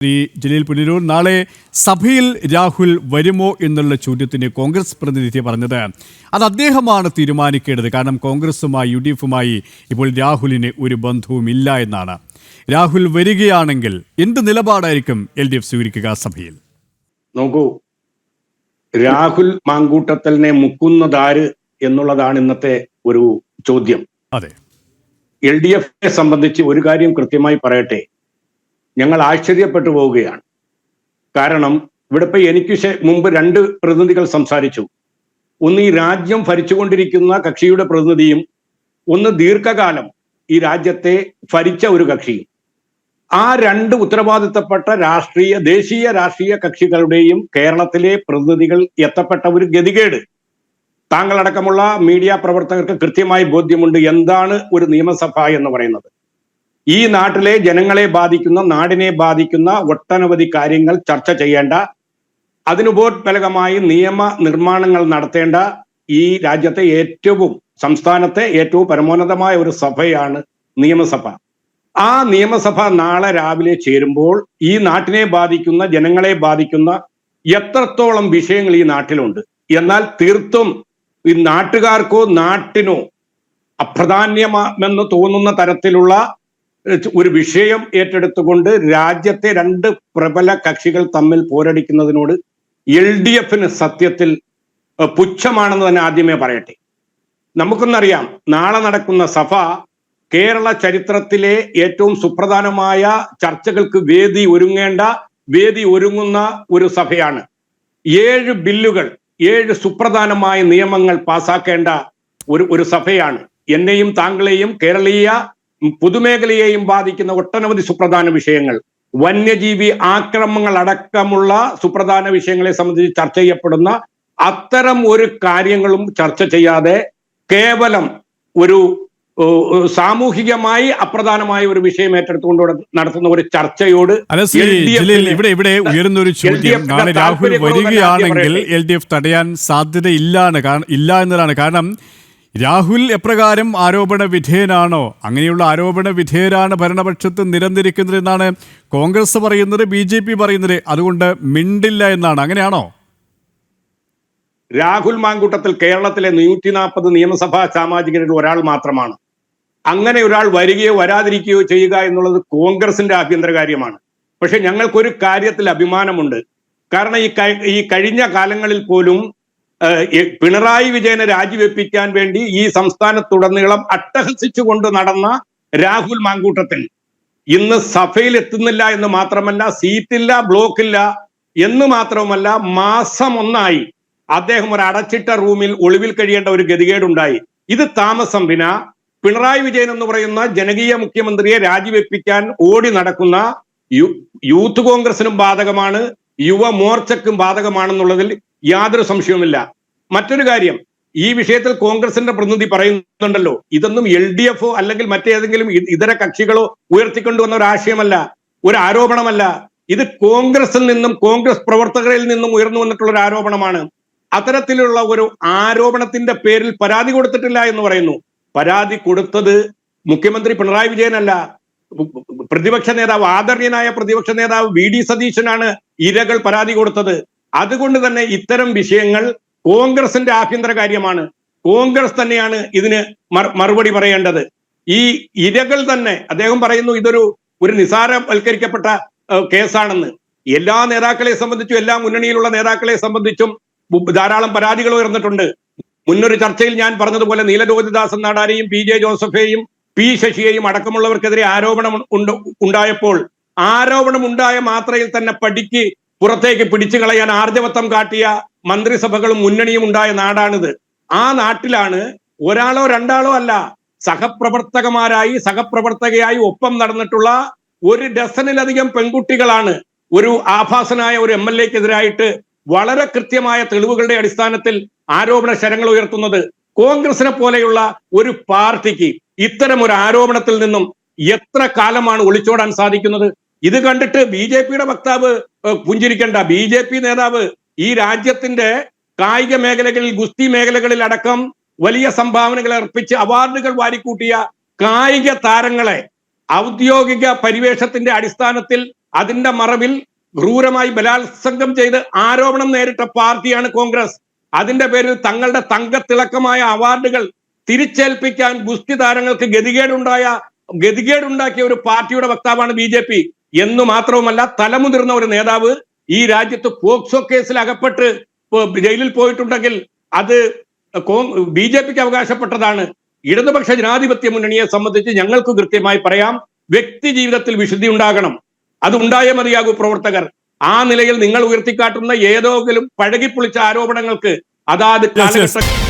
ശ്രീ ജലീൽ പുനരൂർ, നാളെ സഭയിൽ രാഹുൽ വരുമോ എന്നുള്ള ചോദ്യത്തിന് കോൺഗ്രസ് പ്രതിനിധി പറഞ്ഞത് അത് അദ്ദേഹമാണ് തീരുമാനിക്കേണ്ടത്. കാരണം കോൺഗ്രസുമായി UDF-ഉമായി ഇപ്പോൾ രാഹുലിന് ഒരു ബന്ധവുമില്ല എന്നാണ്. രാഹുൽ വരികയാണെങ്കിൽ എന്ത് നിലപാടായിരിക്കും LDF സ്വീകരിക്കുക സഭയിൽ? നോക്കൂ, രാഹുൽ മാങ്കൂട്ടത്തലിനെ മുക്കുന്നതാര് എന്നുള്ളതാണ് ഇന്നത്തെ ഒരു ചോദ്യം. അതെ, LDF-നെ സംബന്ധിച്ച് ഒരു കാര്യം കൃത്യമായി പറയട്ടെ, ഞങ്ങൾ ആശ്ചര്യപ്പെട്ടു പോവുകയാണ്. കാരണം ഇവിടെ ഇപ്പൊ എനിക്ക് മുമ്പ് രണ്ട് പ്രതിനിധികൾ സംസാരിച്ചു. ഒന്ന് ഈ രാജ്യം ഭരിച്ചുകൊണ്ടിരിക്കുന്ന കക്ഷിയുടെ പ്രതിനിധിയും, ഒന്ന് ദീർഘകാലം ഈ രാജ്യത്തെ ഭരിച്ച ഒരു കക്ഷിയും. ആ രണ്ട് ഉത്തരവാദിത്തപ്പെട്ട ദേശീയ രാഷ്ട്രീയ കക്ഷികളുടെയും കേരളത്തിലെ പ്രതിനിധികൾ എത്തപ്പെട്ട ഒരു ഗതികേട് താങ്കളടക്കമുള്ള മീഡിയ പ്രവർത്തകർക്ക് കൃത്യമായി ബോധ്യമുണ്ട്. എന്താണ് ഒരു നിയമസഭ എന്ന് പറയുന്നത്? ഈ നാട്ടിലെ ജനങ്ങളെ ബാധിക്കുന്ന, നാടിനെ ബാധിക്കുന്ന ഒട്ടനവധി കാര്യങ്ങൾ ചർച്ച ചെയ്യേണ്ട, അതിനുപോത്ഫലകമായി നിയമ നിർമ്മാണങ്ങൾ നടത്തേണ്ട ഈ രാജ്യത്തെ സംസ്ഥാനത്തെ ഏറ്റവും പരമോന്നതമായ ഒരു സഭയാണ് നിയമസഭ. ആ നിയമസഭ നാളെ രാവിലെ ചേരുമ്പോൾ ഈ നാട്ടിനെ ബാധിക്കുന്ന, ജനങ്ങളെ ബാധിക്കുന്ന എത്രത്തോളം വിഷയങ്ങൾ ഈ നാട്ടിലുണ്ട്. എന്നാൽ തീർത്തും ഈ നാട്ടുകാർക്കോ നാട്ടിനോ അപ്രധാന്യമെന്ന് തോന്നുന്ന തരത്തിലുള്ള ഒരു വിഷയം ഏറ്റെടുത്തുകൊണ്ട് രാജ്യത്തെ രണ്ട് പ്രബല കക്ഷികൾ തമ്മിൽ പോരടിക്കുന്നതിനോട് LDF-ന് സത്യത്തിൽ പുച്ഛമാണെന്ന് തന്നെ ആദ്യമേ പറയട്ടെ. നമുക്കൊന്നറിയാം, നാളെ നടക്കുന്ന സഭ കേരള ചരിത്രത്തിലെ ഏറ്റവും സുപ്രധാനമായ ചർച്ചകൾക്ക് വേദി ഒരുങ്ങുന്ന ഒരു സഭയാണ്. 7 ബില്ലുകൾ, 7 സുപ്രധാനമായ നിയമങ്ങൾ പാസാക്കേണ്ട ഒരു സഭയാണ്. എന്നെയും താങ്കളെയും കേരളീയ പൊതുമേഖലയെയും ബാധിക്കുന്ന ഒട്ടനവധി സുപ്രധാന വിഷയങ്ങൾ, വന്യജീവി ആക്രമണങ്ങൾ അടക്കമുള്ള സുപ്രധാന വിഷയങ്ങളെ സംബന്ധിച്ച് ചർച്ച ചെയ്യപ്പെടുന്ന അത്തരം ഒരു കാര്യങ്ങളും ചർച്ച ചെയ്യാതെ കേവലം ഒരു സാമൂഹികമായി അപ്രധാനമായ ഒരു വിഷയം ഏറ്റെടുത്തുകൊണ്ട് നടത്തുന്ന ഒരു ചർച്ചയോട് ഇവിടെ ഉയരുന്ന ഒരു ചോദ്യം, നാളെ രാഹുൽ വരികയാണെങ്കിൽ LDF തടയാൻ ഇല്ല എന്നതാണ്. കാരണം രാഹുൽ എപ്രകാരം ആരോപണ വിധേയനാണോ അങ്ങനെയുള്ള ആരോപണ വിധേയരാണ് ഭരണപക്ഷത്ത് നിരന്നിരിക്കുന്നത് എന്നാണ് കോൺഗ്രസ് പറയുന്നത്, BJP പറയുന്നത്. അതുകൊണ്ട് മിണ്ടില്ല എന്നാണ്. അങ്ങനെയാണോ? രാഹുൽ മാങ്കൂട്ടത്തിൽ കേരളത്തിലെ 140 നിയമസഭാ സാമാജികരിൽ ഒരാൾ മാത്രമാണ്. അങ്ങനെ ഒരാൾ വരികയോ വരാതിരിക്കുകയോ ചെയ്യുക എന്നുള്ളത് കോൺഗ്രസിന്റെ ആഭ്യന്തര കാര്യമാണ്. പക്ഷെ ഞങ്ങൾക്കൊരു കാര്യത്തിൽ അഭിമാനമുണ്ട്. കാരണം ഈ കഴിഞ്ഞ കാലങ്ങളിൽ പോലും പിണറായി വിജയനെ രാജിവെപ്പിക്കാൻ വേണ്ടി ഈ സംസ്ഥാനത്തുടനീളം അട്ടഹസിച്ചുകൊണ്ട് നടന്ന രാഹുൽ മാങ്കൂട്ടത്തിൽ ഇന്ന് സഭയിൽ എത്തുന്നില്ല എന്ന് മാത്രമല്ല, സീറ്റില്ല, ബ്ലോക്കില്ല എന്ന് മാത്രമല്ല, മാസം 1 അദ്ദേഹം ഒരു അടച്ചിട്ട റൂമിൽ ഒളിവിൽ കഴിയേണ്ട ഒരു ഗതികേടുണ്ടായി. ഇത് താമസം വിന പിണറായി വിജയൻ എന്ന് പറയുന്ന ജനകീയ മുഖ്യമന്ത്രിയെ രാജിവെപ്പിക്കാൻ ഓടി നടക്കുന്ന യൂത്ത് കോൺഗ്രസിനും ബാധകമാണ്, യുവമോർച്ചക്കും ബാധകമാണെന്നുള്ളതിൽ യാതൊരു സംശയവുമില്ല. മറ്റൊരു കാര്യം, ഈ വിഷയത്തിൽ കോൺഗ്രസിന്റെ പ്രതിനിധി പറയുന്നുണ്ടല്ലോ, ഇതൊന്നും LDF-ഓ അല്ലെങ്കിൽ മറ്റേതെങ്കിലും ഇതര കക്ഷികളോ ഉയർത്തിക്കൊണ്ടുവന്ന ഒരു ആശയമല്ല, ഒരു ആരോപണമല്ല. ഇത് കോൺഗ്രസിൽ നിന്നും കോൺഗ്രസ് പ്രവർത്തകരിൽ നിന്നും ഉയർന്നു വന്നിട്ടുള്ള ഒരു ആരോപണമാണ്. അത്തരത്തിലുള്ള ഒരു ആരോപണത്തിന്റെ പേരിൽ പരാതി കൊടുത്തിട്ടില്ല എന്ന് പറയുന്നു. പരാതി കൊടുത്തത് മുഖ്യമന്ത്രി പിണറായി വിജയനല്ല, പ്രതിപക്ഷ നേതാവ്, ആദരണീയനായ പ്രതിപക്ഷ നേതാവ് VD സതീശനാണ് ഇരകൾ പരാതി കൊടുത്തത്. അതുകൊണ്ട് തന്നെ ഇത്തരം വിഷയങ്ങൾ കോൺഗ്രസിന്റെ ആഭ്യന്തര കാര്യമാണ്. കോൺഗ്രസ് തന്നെയാണ് ഇതിന് മറുപടി പറയേണ്ടത്. ഈ ഇരകൾ തന്നെ, അദ്ദേഹം പറയുന്നു ഇതൊരു നിസാരവൽക്കരിക്കപ്പെട്ട കേസാണെന്ന്. എല്ലാ നേതാക്കളെ സംബന്ധിച്ചും, എല്ലാ മുന്നണിയിലുള്ള നേതാക്കളെ സംബന്ധിച്ചും ധാരാളം പരാതികൾ ഉയർന്നിട്ടുണ്ട്. മുന്നൊരു ചർച്ചയിൽ ഞാൻ പറഞ്ഞതുപോലെ നീലജ്യോതിദാസൻ നാടാരെയും PJ ജോസഫെയും P ശശിയെയും അടക്കമുള്ളവർക്കെതിരെ ആരോപണം ഉണ്ടായപ്പോൾ ആരോപണം ഉണ്ടായ മാത്രയിൽ തന്നെ പടിക്ക് പുറത്തേക്ക് പിടിച്ചു കളയാൻ ആർജവത്വം കാട്ടിയ മന്ത്രിസഭകളും മുന്നണിയും ഉണ്ടായ നാടാണിത്. ആ നാട്ടിലാണ് ഒരാളോ രണ്ടാളോ അല്ല, സഹപ്രവർത്തകയായി ഒപ്പം നടന്നിട്ടുള്ള 1 ഡസനിലധികം പെൺകുട്ടികളാണ് ഒരു ആഭാസനായ ഒരു MLA-ക്കെതിരായിട്ട് വളരെ കൃത്യമായ തെളിവുകളുടെ അടിസ്ഥാനത്തിൽ ആരോപണ ശരങ്ങൾ ഉയർത്തുന്നത്. കോൺഗ്രസിനെ പോലെയുള്ള ഒരു പാർട്ടിക്ക് ഇത്തരം ഒരു ആരോപണത്തിൽ നിന്നും എത്ര കാലമാണ് ഒളിച്ചോടാൻ സാധിക്കുന്നത്? ഇത് കണ്ടിട്ട് BJP-യുടെ വക്താവ് പുഞ്ചിരിക്കേണ്ട. BJP നേതാവ് ഈ രാജ്യത്തിന്റെ കായിക മേഖലകളിൽ, ഗുസ്തി മേഖലകളിൽ അടക്കം വലിയ സംഭാവനകൾ അർപ്പിച്ച് അവാർഡുകൾ വാരിക്കൂട്ടിയ കായിക താരങ്ങളെ ഔദ്യോഗിക പരിവേഷത്തിന്റെ അടിസ്ഥാനത്തിൽ അതിന്റെ മറവിൽ ക്രൂരമായി ബലാത്സംഗം ചെയ്ത് ആരോപണം നേരിട്ട പാർട്ടിയാണ് കോൺഗ്രസ്. അതിന്റെ പേരിൽ തങ്ങളുടെ തങ്കത്തിളക്കമായ അവാർഡുകൾ തിരിച്ചേൽപ്പിക്കാൻ ഗുസ്തി താരങ്ങൾക്ക് ഗതികേടുണ്ടാക്കിയ ഒരു പാർട്ടിയുടെ വക്താവാണ് BJP എന്നു മാത്രവുമല്ല, തലമുതിർന്ന ഒരു നേതാവ് ഈ രാജ്യത്ത് പോക്സോ കേസിൽ അകപ്പെട്ട് ജയിലിൽ പോയിട്ടുണ്ടെങ്കിൽ അത് BJPക്ക് അവകാശപ്പെട്ടതാണ്. ഇടതുപക്ഷ ജനാധിപത്യ മുന്നണിയെ സംബന്ധിച്ച് ഞങ്ങൾക്ക് കൃത്യമായി പറയാം, വ്യക്തി ജീവിതത്തിൽ വിശുദ്ധി ഉണ്ടാകണം. അത് ഉണ്ടായേ മതിയാകൂ പ്രവർത്തകർ. ആ നിലയിൽ നിങ്ങൾ ഉയർത്തിക്കാട്ടുന്ന ഏതെങ്കിലും പഴകിപ്പൊളിച്ച ആരോപണങ്ങൾക്ക് അതാത് കാലഘട്ട